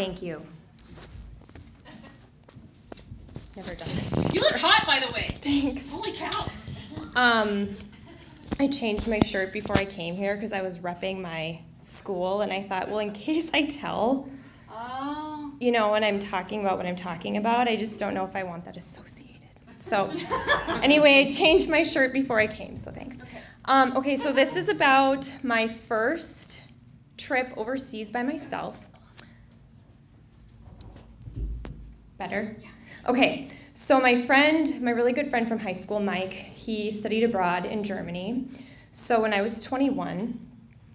Thank you. Never done this. You look hot, by the way. Thanks. Holy cow. I changed my shirt before I came here because I was repping my school, and I thought, well, in case I tell, you know, when I'm talking about what I'm talking about, I just don't know if I want that associated. So anyway, I changed my shirt before I came, so thanks. Okay, so this is about my first trip overseas by myself. Better? Yeah. Okay, so my really good friend from high school, Mike, he studied abroad in Germany. So when I was 21,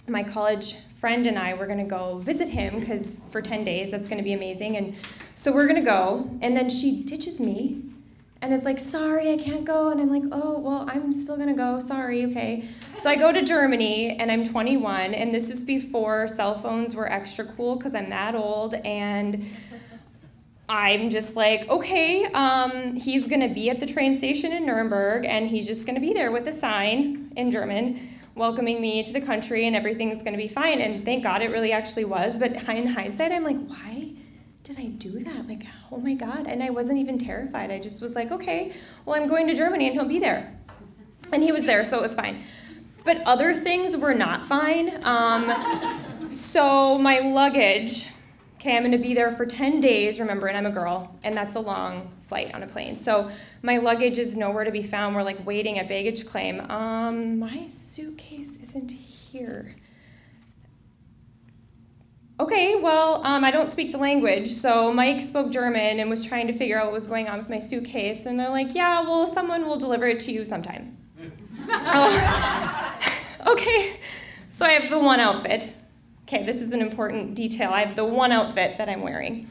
my college friend and I were gonna go visit him because for 10 days, that's gonna be amazing. And so we're gonna go, and then she ditches me and is like, sorry, I can't go. And I'm like, oh, well, I'm still gonna go, sorry, okay. So I go to Germany, and I'm 21, and this is before cell phones were extra cool because I'm that old, and I'm just like, okay, he's gonna be at the train station in Nuremberg, and he's just gonna be there with a sign in German welcoming me to the country, and everything's gonna be fine. And thank God it really actually was, but in hindsight, I'm like, why did I do that? Like, oh my God, and I wasn't even terrified. I just was like, okay, well, I'm going to Germany, and he'll be there. And he was there, so it was fine. But other things were not fine. So my luggage, okay, I'm gonna be there for 10 days, remember, and I'm a girl, and that's a long flight on a plane. So my luggage is nowhere to be found. We're like waiting at baggage claim. My suitcase isn't here. Okay, well, I don't speak the language, so Mike spoke German and was trying to figure out what was going on with my suitcase, and they're like, yeah, well, someone will deliver it to you sometime. Okay, so I have the one outfit. Okay, this is an important detail. I have the one outfit that I'm wearing.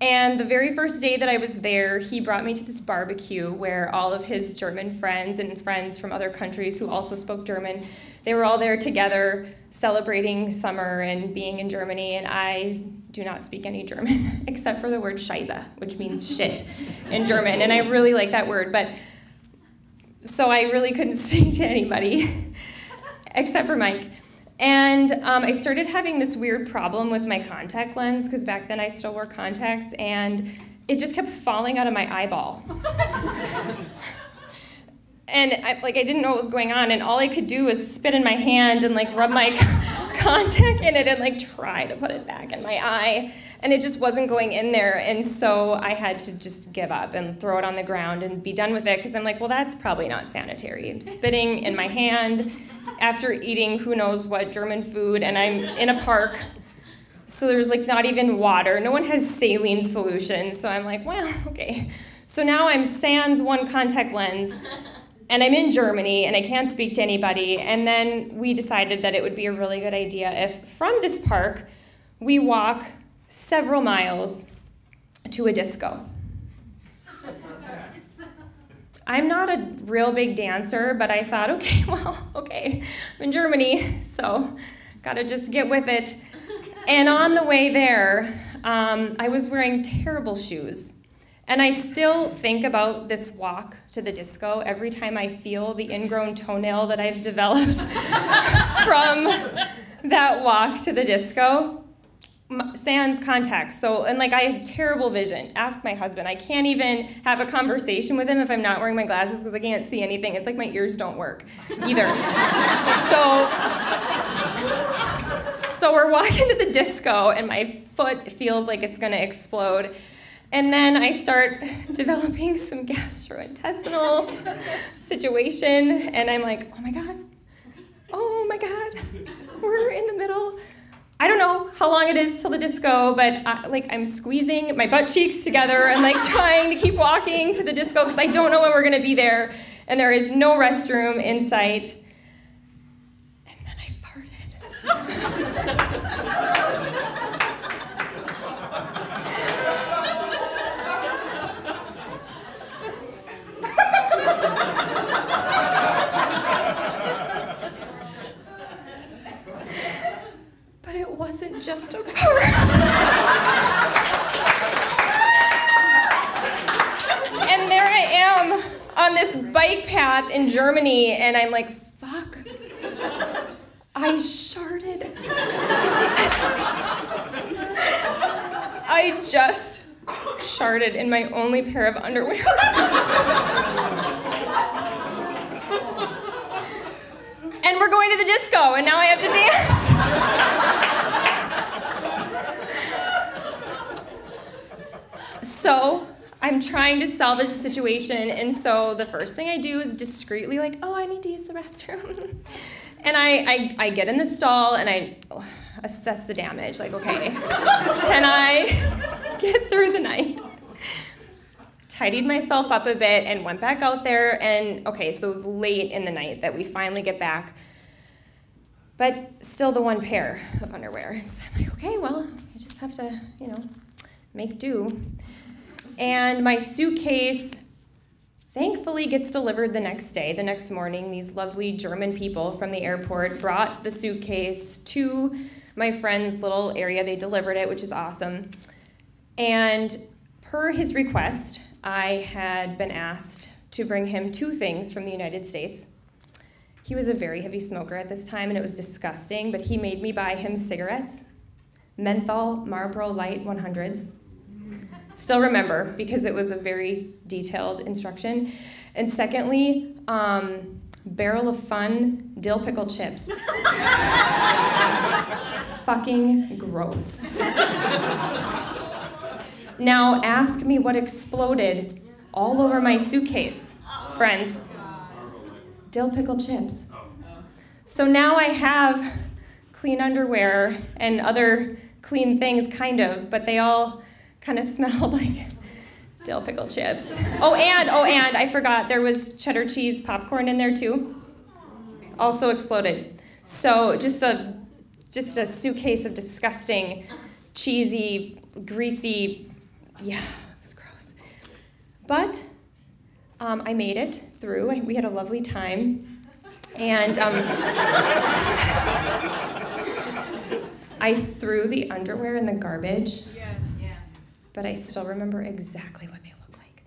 And the very first day that I was there, he brought me to this barbecue where all of his German friends and friends from other countries who also spoke German, they were all there together celebrating summer and being in Germany, and I do not speak any German except for the word Scheiße, which means shit in German, and I really like that word, but so I really couldn't speak to anybody except for Mike. And I started having this weird problem with my contact lens, because back then I still wore contacts, and it just kept falling out of my eyeball. And I didn't know what was going on, and all I could do was spit in my hand and like rub my contact in it and like try to put it back in my eye, and it just wasn't going in there. And so I had to just give up and throw it on the ground and be done with it, because I'm like, well, that's probably not sanitary. I'm spitting in my hand after eating who knows what German food, and I'm in a park, so there's like not even water. No one has saline solution, so I'm like, well, okay. So now I'm sans one contact lens, and I'm in Germany, and I can't speak to anybody, and then we decided that it would be a really good idea if from this park we walk several miles to a disco. I'm not a real big dancer, but I thought, okay, well, okay, I'm in Germany, so gotta just get with it. And on the way there, I was wearing terrible shoes. And I still think about this walk to the disco every time I feel the ingrown toenail that I've developed from that walk to the disco. Sans contacts, so, and like I have terrible vision. Ask my husband. I can't even have a conversation with him if I'm not wearing my glasses because I can't see anything. It's like my ears don't work either. So we're walking to the disco and my foot feels like it's gonna explode. And then I start developing some gastrointestinal situation, and I'm like, oh my God, we're in the middle. I don't know how long it is till the disco, but I'm squeezing my butt cheeks together and like trying to keep walking to the disco because I don't know when we're gonna be there, and there is no restroom in sight. And then I farted. But it wasn't just a fart. And there I am on this bike path in Germany, and I'm like, fuck, I sharted. I I just sharted in my only pair of underwear. And we're going to the disco, and now I have to dance. So I'm trying to salvage the situation, and so the first thing I do is discreetly like, oh, I need to use the restroom. And I get in the stall, and I assess the damage, like, okay, can I get through the night? Tidied myself up a bit and went back out there, and okay, so it was late in the night that we finally get back, but still the one pair of underwear. And so I'm like, okay, well, I just have to, make do. And my suitcase thankfully gets delivered the next day. The next morning, these lovely German people from the airport brought the suitcase to my friend's little area. They delivered it, which is awesome. And per his request, I had been asked to bring him 2 things from the United States. He was a very heavy smoker at this time, and it was disgusting, but he made me buy him cigarettes, menthol Marlboro Light 100s. Still remember, because it was a very detailed instruction. And secondly, Barrel of Fun dill pickle chips. Fucking gross. Now ask me what exploded all over my suitcase, friends. Dill pickle chips. So now I have clean underwear and other clean things, kind of, but they all kind of smelled like dill pickle chips. Oh, and I forgot, there was cheddar cheese popcorn in there too. Also exploded. So just a suitcase of disgusting, cheesy, greasy, yeah, it was gross. But I made it through. We had a lovely time. And I threw the underwear in the garbage. But I still remember exactly what they look like.